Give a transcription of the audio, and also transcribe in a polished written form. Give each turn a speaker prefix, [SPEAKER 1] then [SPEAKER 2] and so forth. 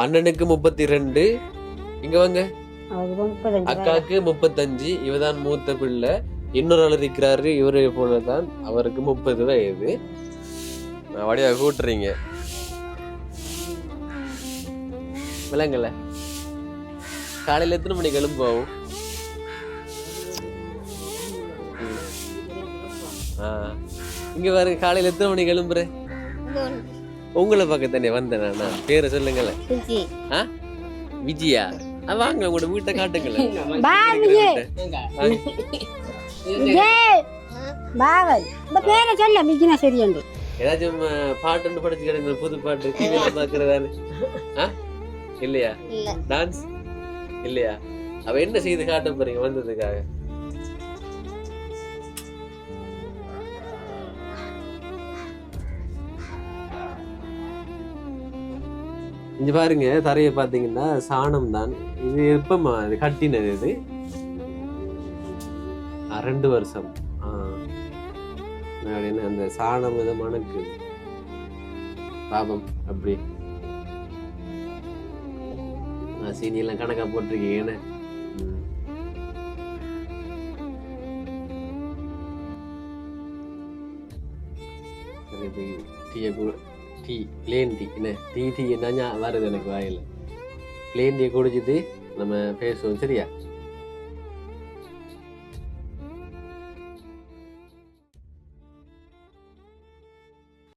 [SPEAKER 1] அண்ணனுக்கு 32. இங்க வாங்க. அக்காவுக்கு 35. இவதான் மூத்த பிள்ளை. இன்னொரு ஆள் இருக்கிறாரு, இவரு போலதான், அவருக்கு 30 வயது. வடிவா கூட்டுறீங்க விலங்கல. காலையில எத்தனை மணிக்கு எழும்போவும்? இங்க பாருங்க, காலையில எத்தனை மணிக்கு எழும்புற? உங்களை பக்கம் தானே வந்தேன் நான். பேரை சொல்லுங்களேன். விஜயா. வாங்க, உங்களோட வீட்டை காட்டுங்களேன். ஏதாச்சும் பாட்டு படிச்சு கிடங்க, புது பாட்டு பாக்குறதானு இல்லையா? டான்ஸ் இல்லையா? அவ என்ன செய்து காட்ட போறீங்க வந்ததுக்காக? இங்க பாருங்க, தரைய பாத்தீங்கன்னா சாணம் தான். இது எப்பமா இது கட்டினது? இது 2 வருஷம். அப்படின்னு அந்த சாணம் இதை மணக்கு பாபம் அப்படி சீனி எல்லாம் கணக்கா போட்டிருக்கீங்கன்னு. டீ பிளேன் டீ என்ன டீ என்னன்னா வருது எனக்கு வாயில. பிளேன் டீ குடிச்சிட்டு நம்ம பேசுவோம், சரியா?